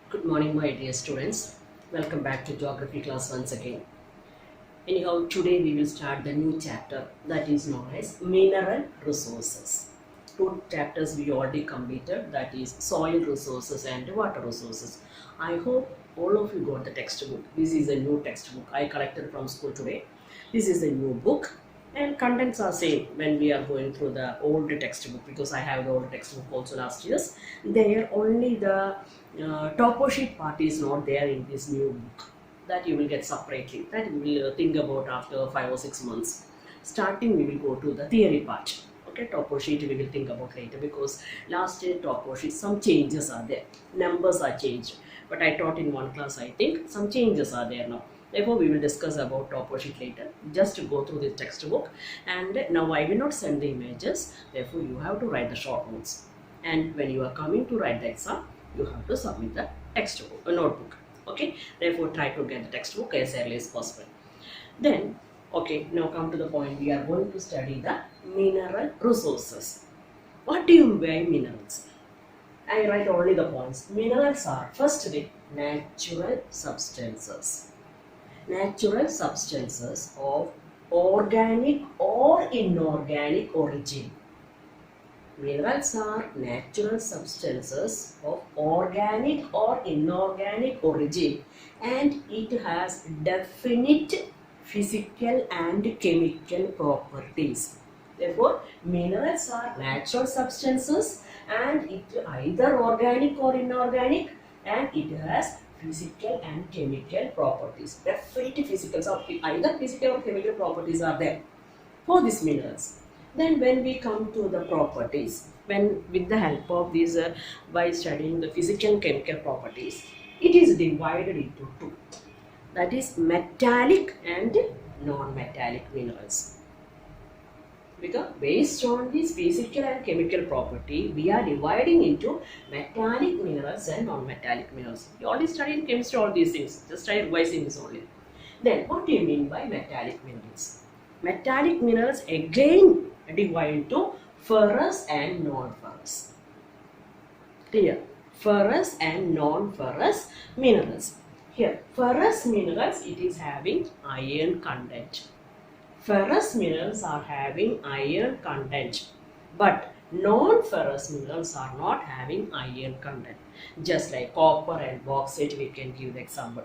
Good morning, my dear students. Welcome back to Geography class once again. Anyhow, today we will start the new chapter that is known as Mineral Resources. Two chapters we already completed, that is Soil Resources and Water Resources. I hope all of you got the textbook. This is a new textbook I collected from school today. This is a new book and contents are same when we are going through the old textbook, because I have the old textbook also last year's. There only the topo sheet part is not there in this new book, that you will get separately, that we will think about after 5 or 6 months. Starting we will go to the theory part. Okay, topo sheet we will think about later, because last year topo sheet some changes are there, numbers are changed, but I taught in one class, I think some changes are there now. Therefore we will discuss about topo sheet later. Just to go through the textbook, and now I will not send the images, therefore you have to write the short notes, and when you are coming to write the exam, you have to submit the textbook, a notebook. Okay, therefore try to get the textbook as early as possible. Then, okay, now come to the point. We are going to study the mineral resources. What do you mean by minerals? I write only the points. Minerals are firstly natural substances. Natural substances of organic or inorganic origin. Minerals are natural substances of organic or inorganic origin, and it has definite physical and chemical properties. Therefore, minerals are natural substances, and it either organic or inorganic, and it has physical and chemical properties. Definite physical, so either physical or chemical properties are there for these minerals. Then when we come to the properties, when with the help of these, by studying the physical and chemical properties, it is divided into two. That is metallic and non-metallic minerals. Because based on this physical and chemical property, we are dividing into metallic minerals and non-metallic minerals. You already studied in chemistry all these things. Just try revising this only. Then what do you mean by metallic minerals? Metallic minerals again divide into ferrous and non-ferrous. Clear? Ferrous and non-ferrous minerals. Here, ferrous minerals, it is having iron content. Ferrous minerals are having iron content, but non-ferrous minerals are not having iron content. Just like copper and bauxite, we can give the example,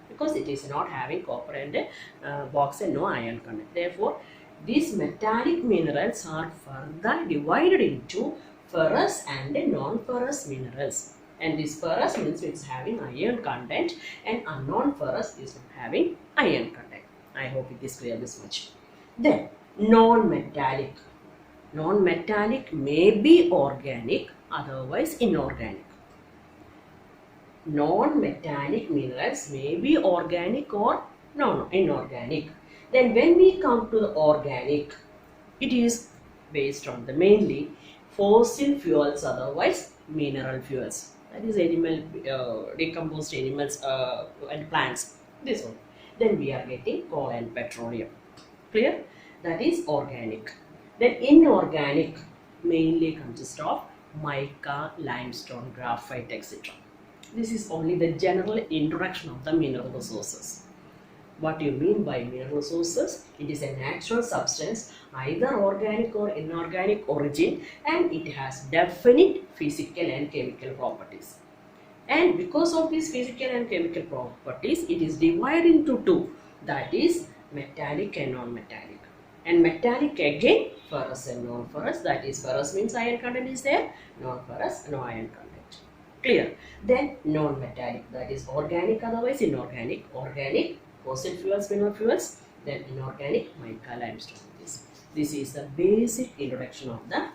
because it is not having copper and bauxite, no iron content. Therefore, these metallic minerals are further divided into ferrous and non-ferrous minerals. And this ferrous means it's having iron content, and non-ferrous is not having iron content. I hope it is clear this much. Then non-metallic. Non-metallic may be organic, otherwise inorganic. Non-metallic minerals may be organic or inorganic. Then when we come to the organic, it is based on the mainly fossil fuels, otherwise mineral fuels. That is animal, decomposed animals and plants. This one. Then we are getting coal and petroleum. Clear? That is organic. Then inorganic mainly consists of mica, limestone, graphite, etc. This is only the general introduction of the mineral resources. What do you mean by mineral resources? It is a natural substance, either organic or inorganic origin, and it has definite physical and chemical properties. And because of these physical and chemical properties, it is divided into two. That is metallic and non-metallic. And metallic again, ferrous and non-ferrous. That is, ferrous means iron content is there, non-ferrous, no iron content. Clear? Then non-metallic, that is organic, otherwise inorganic. Organic, fossil fuels, mineral fuels. Then inorganic, mica, limestone. This is the basic introduction of the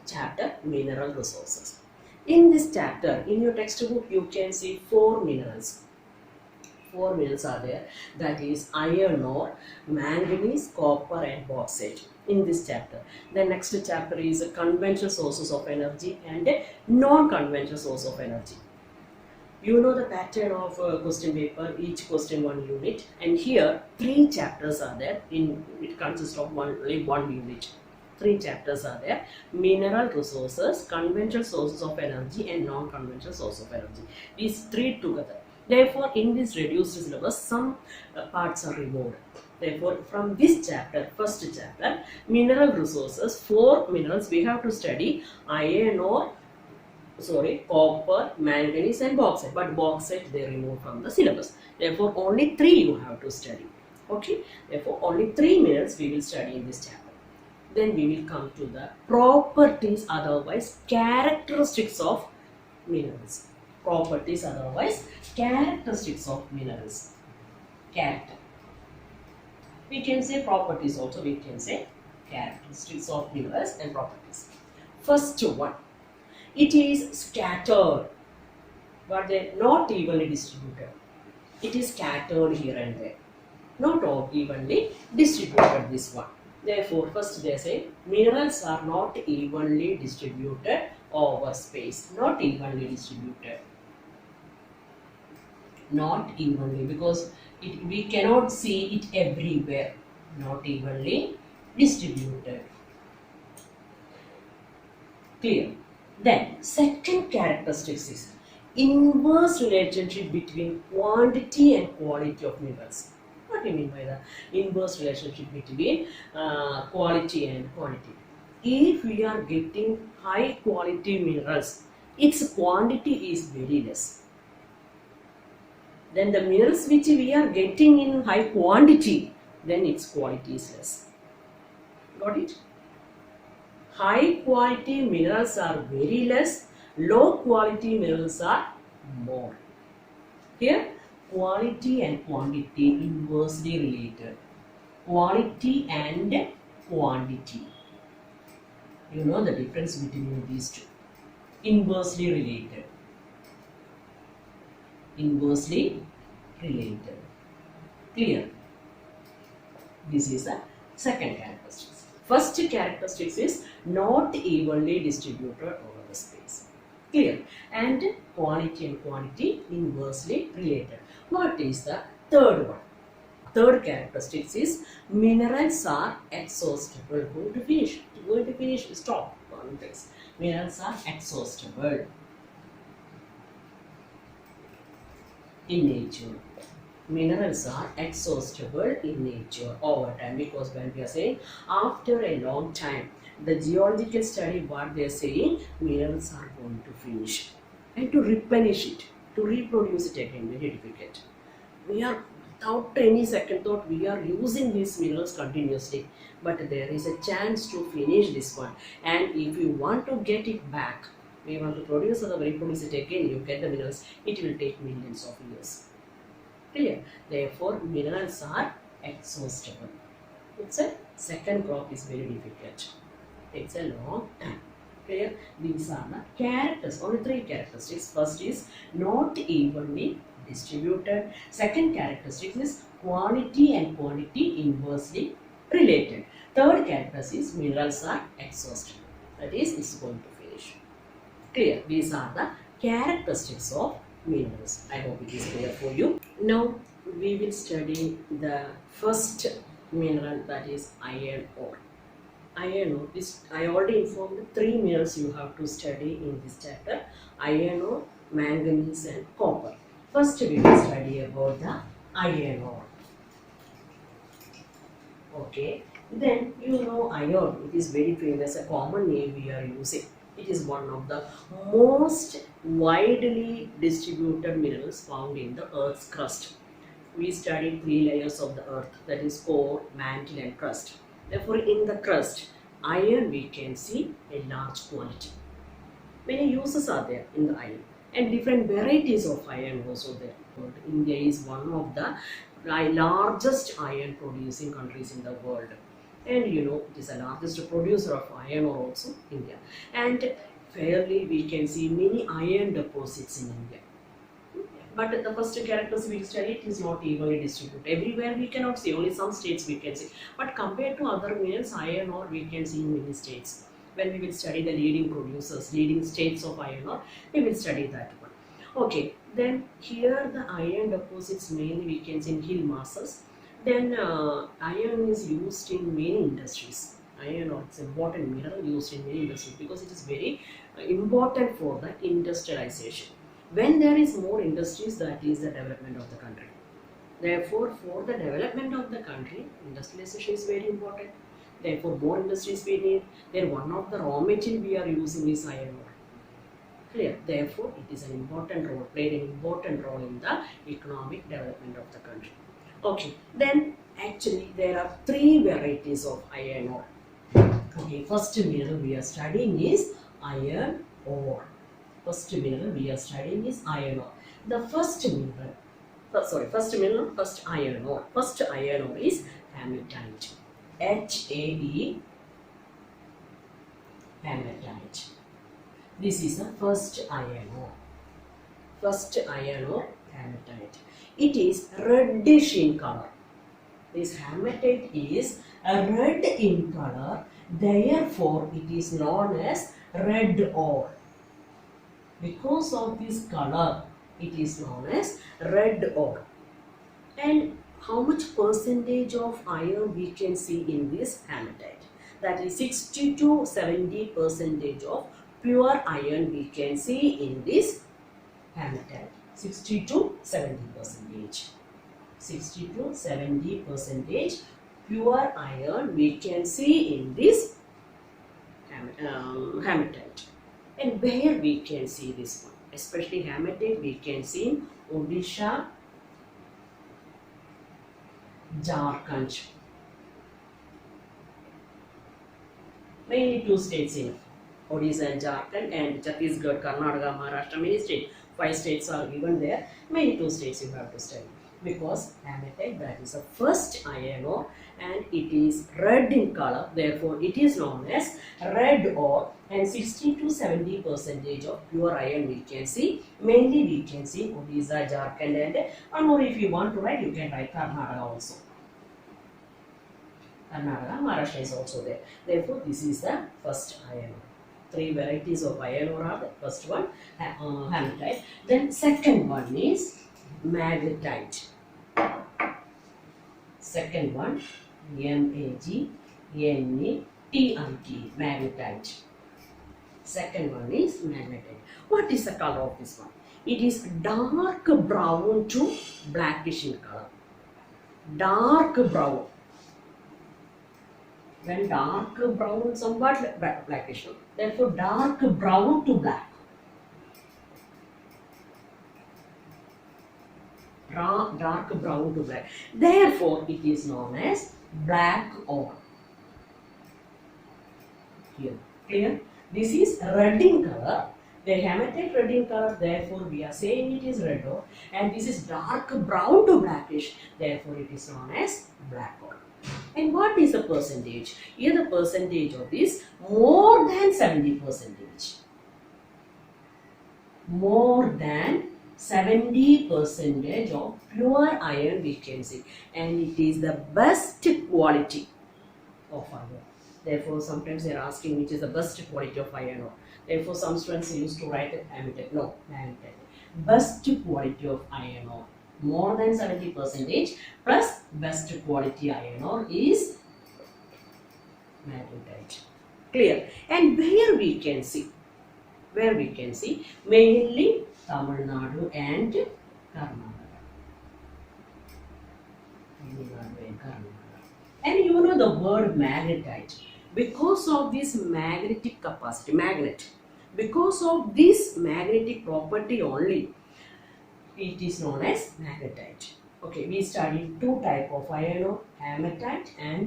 chapter mineral resources. In this chapter, in your textbook, you can see 4 minerals. 4 minerals are there, that is iron ore, manganese, copper and bauxite in this chapter. The next chapter is conventional sources of energy and non-conventional source of energy. You know the pattern of question paper, each question 1 unit, and here 3 chapters are there, it consists of only 1 unit. Three chapters are there: mineral resources, conventional sources of energy, and non-conventional source of energy. These three together. Therefore, in this reduced syllabus, some parts are removed. Therefore, from this chapter, first chapter, mineral resources, 4 minerals we have to study: iron ore, copper, manganese, and bauxite. But bauxite they remove from the syllabus. Therefore, only 3 you have to study. Okay. Therefore, only 3 minerals we will study in this chapter. Then we will come to the properties, otherwise characteristics of minerals. Properties, otherwise characteristics of minerals. Character. We can say properties also. We can say characteristics of minerals and properties. First one. It is scattered, but they not evenly distributed. It is scattered here and there, not all evenly distributed. This one. Therefore, first they say minerals are not evenly distributed over space. Not evenly distributed. Not evenly, because we cannot see it everywhere. Not evenly distributed. Clear? Then, second characteristics is inverse relationship between quantity and quality of minerals. What do you mean by the inverse relationship between quality and quantity? If we are getting high quality minerals, its quantity is very less. Then the minerals which we are getting in high quantity, then its quality is less. Got it? High quality minerals are very less, low quality minerals are more. Here, quality and quantity inversely related. Quality and quantity. You know the difference between these two. Inversely related. Inversely related. Clear? This is the second characteristic. First characteristic is not evenly distributed over the space. Clear? And quality and quantity inversely related. What is the third one? Third characteristic is minerals are exhaustible. Going to finish. Stop. Minerals are exhaustible in nature. Minerals are exhaustible in nature over time, because when we are saying after a long time, the geological study, what they are saying, minerals are going to finish, and to replenish it, to reproduce it again, very difficult. We are, without any second thought, we are using these minerals continuously, but there is a chance to finish this one, and if you want to get it back, we want to produce or reproduce it again, you get the minerals, it will take millions of years. Clear? Therefore, minerals are exhaustible. It's a second crop is very difficult. Takes a long time. Clear? These are the characters. Only 3 characteristics. First is not evenly distributed. Second characteristic is quality and quantity inversely related. Third characteristic is minerals are exhaustible. That is, it's going to finish. Clear? These are the characteristics of minerals. I hope it is clear for you. Now we will study the first mineral, that is iron ore. Iron ore is, I already informed 3 minerals you have to study in this chapter: iron ore, manganese, and copper. First we will study about the iron ore. Okay. Then you know iron, it is very famous, a common name we are using. It is one of the most widely distributed minerals found in the Earth's crust. We studied 3 layers of the Earth, that is core, mantle, and crust. Therefore, in the crust, iron we can see a large quantity. Many uses are there in the iron, and different varieties of iron also there. India is one of the largest iron producing countries in the world. And you know, it is the largest producer of iron ore also, India. And fairly we can see many iron deposits in India. But the first characteristic we study, it is not evenly distributed. Everywhere we cannot see, only some states we can see. But compared to other minerals, iron ore we can see in many states. When we will study the leading producers, leading states of iron ore, we will study that one. Okay, then here the iron deposits mainly we can see in hill masses. Then iron is used in many industries. Iron ore is important mineral used in many industries because it is very important for the industrialization. When there is more industries, that is the development of the country. Therefore, for the development of the country, industrialization is very important. Therefore, more industries we need. Then one of the raw material we are using is iron ore. Clear. Therefore, it is an important role, played an important role in the economic development of the country. Okay. Then actually there are three varieties of iron ore. Okay. First mineral we are studying is iron ore. First mineral we are studying is iron ore. The first mineral. First mineral, first iron ore. First iron ore is hematite. HAE, hematite. This is the first iron ore. First iron ore, hematite. It is reddish in color. This hematite is a red in color. Therefore, it is known as red ore. Because of this color, it is known as red ore. And how much percentage of iron we can see in this hematite? That is 60 to 70 percentage of pure iron we can see in this hematite. 60 to 70 percentage. 60 to 70 percentage pure iron we can see in this hematite. And where we can see this one? Especially hematite we can see in Odisha, Jharkhand. Mainly two states in Odisha and Jharkhand, and Chhattisgarh, Karnataka, Maharashtra, many states. 5 states are given there. Mainly two states you have to study. Because hematite, that is the first iron ore, and it is red in color. Therefore, it is known as red ore. And 60 to 70 percentage of pure iron we can see. Mainly we can see Odisha, Jharkhand, and or if you want to write, you can write Karnataka also. Karnataka, Maharashtra is also there. Therefore, this is the first iron ore. Three varieties of iron ore are the first one, hematite. Then second one is magnetite. Second one, magnetite, magnetite. Second one is magnetite. What is the color of this one? It is dark brown to blackish in color. Dark brown. When dark brown, somewhat blackish. Therefore, dark brown to black. Dark brown to black. Therefore, it is known as black ore. Here, clear? This is red in color. The hematite red in color. Therefore, we are saying it is red ore. And this is dark brown to blackish. Therefore, it is known as black ore. And what is the percentage? Here the percentage of this more than 70 percentage. More than 70 percentage of pure iron we can see. And it is the best quality of iron. Therefore, sometimes they are asking which is the best quality of iron ore. Therefore, some students used to write hematite. No, hematite. Best quality of iron ore. More than 70 percentage plus best quality iron ore is magnetite. Clear? And where we can see? Where we can see? Mainly Tamil Nadu and Karnataka. Tamil Nadu and Karnataka. And you know the word magnetite. Because of this magnetic capacity, magnet. Because of this magnetic property only, it is known as magnetite. Okay, we studied two types of iron ore, hematite and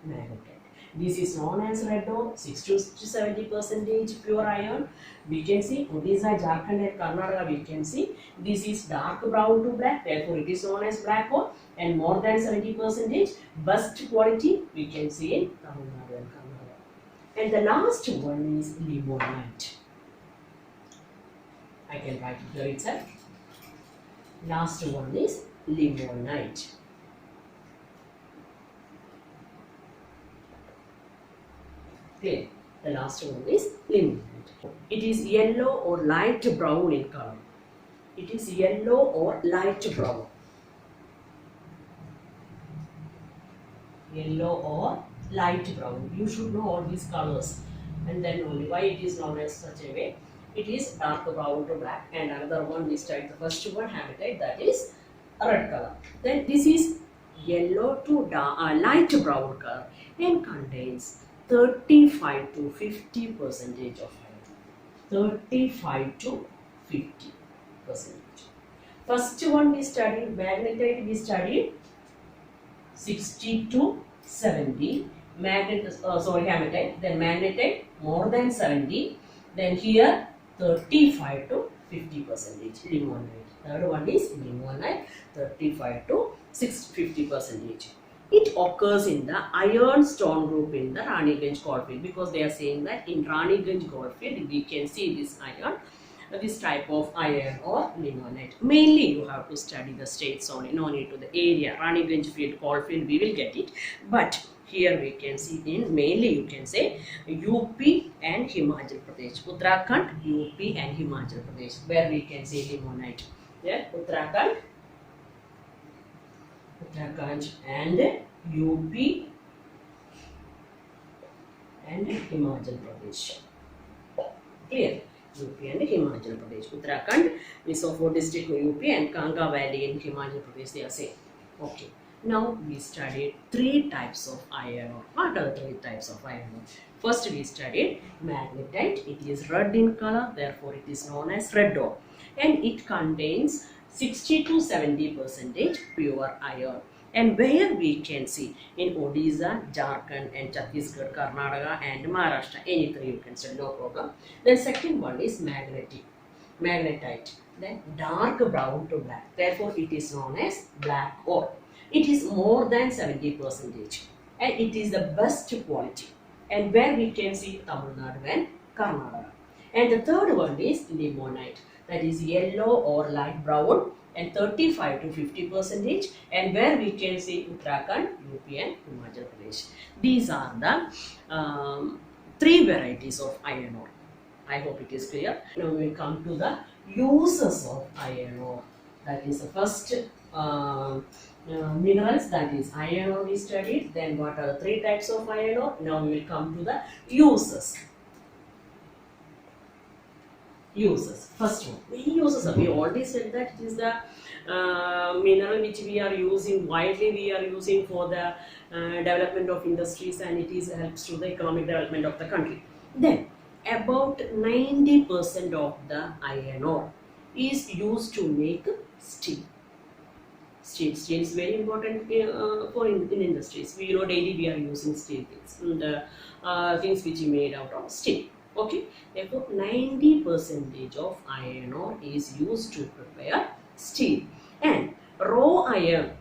magnetite. This is known as red ore, 60 to 70 percentage pure iron. We can see Odisha, Jharkhand and Karnataka we can see. This is dark brown to black, therefore it is known as black ore, and more than 70 percentage best quality we can see in Tamil Nadu and Karnataka. And the last one is limonite. I can write it here itself. Last one is limonite. Okay, the last one is limonite. It is yellow or light brown in color. It is yellow or light brown. Yellow or light brown. You should know all these colors, and then only why it is known as such a way. It is dark brown to black, and another one we studied the first one habitat, that is red color. Then this is yellow to light brown color and contains 35 to 50 percentage of iron. 35 to 50 percentage. First one we studied magnetite, we studied 60 to 70. Hematite, then magnetite more than 70. Then here 35 to 50 percentage limonite. Third one is limonite, 35 to 50 percentage. It occurs in the iron stone group in the Raniganj goldfield, because they are saying that in Raniganj goldfield we can see this iron, this type of iron or limonite. Mainly you have to study the states only, no need to the area. Raniganj field, goldfield, we will get it. But here we can see in mainly you can say UP and Himachal Pradesh. Uttarakhand, UP and Himachal Pradesh, where we can see limonite. Yeah, Uttarakhand and UP and Himachal Pradesh. Clear? UP and Himachal Pradesh. Uttarakhand is of what district? UP, and Kanga Valley in Himachal Pradesh they are saying. Okay. Now we studied three types of iron ore. What are the three types of iron ore? First we studied magnetite. It is red in color, therefore it is known as red ore. And it contains 60 to 70 percentage pure iron. And where we can see in Odisha, Jharkhand and Chhattisgarh, Karnataka and Maharashtra, any three you can study, no problem. Then second one is magnetite. Then dark brown to black. Therefore it is known as black ore. It is more than 70 percentage and it is the best quality. And where we can see Tamil Nadu and Karnataka. And the third one is limonite. That is yellow or light brown and 35 to 50 percentage, and where we can see Uttarakhand, UP and Himachal Pradesh. These are the three varieties of iron ore. I hope it is clear. Now we come to the uses of iron ore. That is the first minerals, that is iron ore we studied. Then what are the three types of iron ore? Now we will come to the uses. First one, many uses. We already said that it is the mineral which we are using widely. We are using for the development of industries, and it is helps to the economic development of the country. Then about 90% of the iron ore is used to make steel. Steel is very important for in industries. We know daily we are using steel things, the things which are made out of steel. Okay, therefore 90% of iron ore is used to prepare steel. And raw iron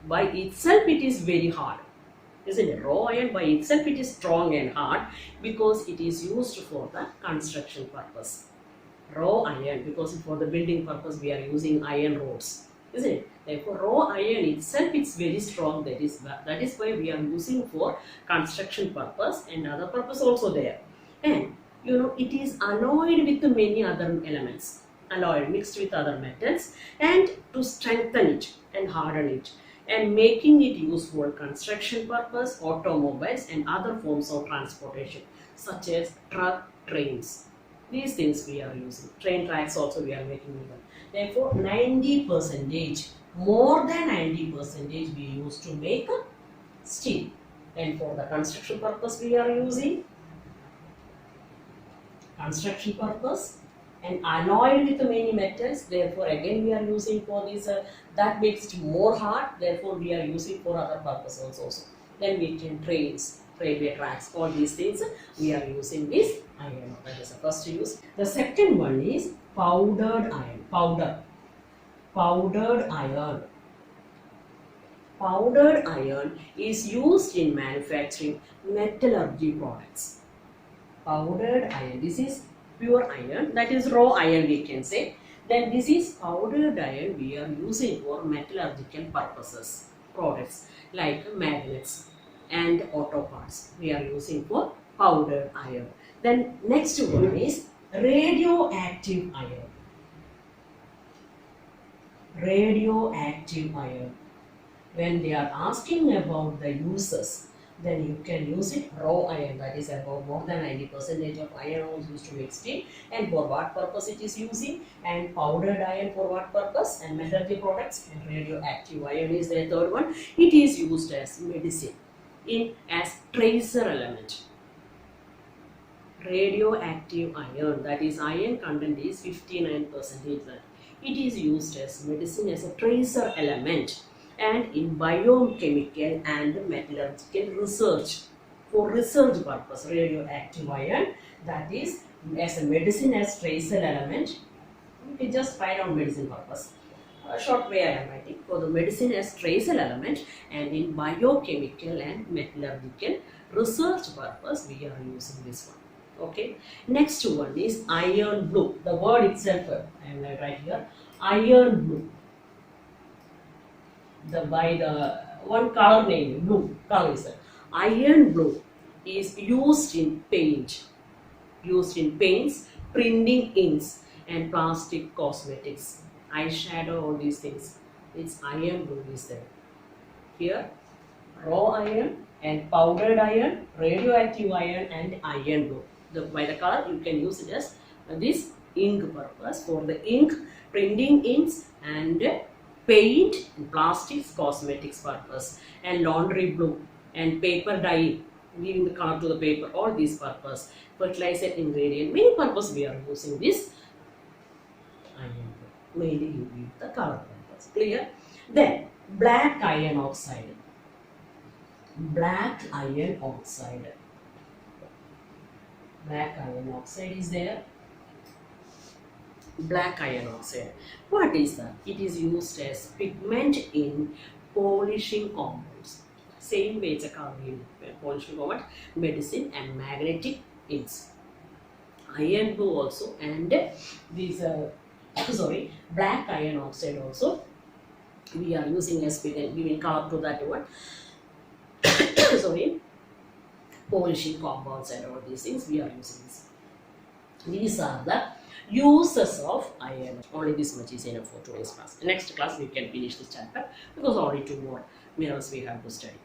by itself it is very hard, isn't it? Raw iron by itself it is strong and hard because it is used for the construction purpose. Raw iron, because for the building purpose we are using iron rods, isn't it? Therefore raw iron itself is very strong. That is why we are using for construction purpose and other purpose also there. And you know, it is alloyed with many other elements, mixed with other metals, and to strengthen it and harden it and making it useful for construction purpose, automobiles and other forms of transportation such as truck, trains. These things we are using. Train tracks also we are making them. Therefore 90%, more than 90% we use to make steel. And for the construction purpose we are using construction purpose and alloyed with many metals. Therefore again we are using for this, that makes it more hard. Therefore we are using for other purposes also. Then we can trains, railway tracks, all these things we are using this iron ore. That is the first use. The second one is powdered iron. Powdered iron. Powdered iron is used in manufacturing metallurgy products. Powdered iron, this is pure iron, that is raw iron we can say. Then this is powdered iron we are using for metallurgical purposes, products like magnets and auto parts we are using for powdered iron. Then next one is radioactive iron. Radioactive iron. When they are asking about the uses Then you can use it raw iron, that is about more than 90% of iron was used to make steel. And for what purpose it is using? And powdered iron for what purpose? And metallurgy products. And radioactive iron is the third one. It is used as medicine as tracer element. Radioactive iron, that is iron content is 59%. That it is used as medicine as a tracer element and in biochemical and metallurgical research. For research purpose, radioactive iron, that is as a medicine as tracer element. You can just find out medicine purpose. A short way I am writing for the medicine as tracer element, and in biochemical and metallurgical research purpose we are using this one. Okay, next one is iron blue. The word itself I am right here, iron blue. By the one color name, blue color is that. Iron blue is used in paints, printing inks and plastic cosmetics, eyeshadow, all these things. It's iron blue is there. Here raw iron and powdered iron, radioactive iron and iron blue. By the color you can use it as this ink purpose, for the ink, printing inks and paint, plastics, cosmetics purpose, and laundry blue and paper dye, giving the color to the paper, all these purpose, fertilizer ingredient, many purpose we are using this iron blue, mainly you give the color purpose. Clear? Then black iron oxide. Black iron oxide. Black iron oxide is there. Black iron oxide. What is that? It is used as pigment in polishing compounds. Same way it's a color in polishing compound, medicine and magnetic inks. Iron blue also, and these black iron oxide also we are using as pigment, giving color to that one. Polishing compounds and all these things we are using this. These are the uses of iron. Only this much is enough for today's class. Next class we can finish this chapter because only 2 more minerals we have to study.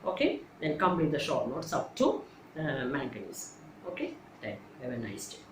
Okay, then complete the short notes up to manganese. Okay, then have a nice day.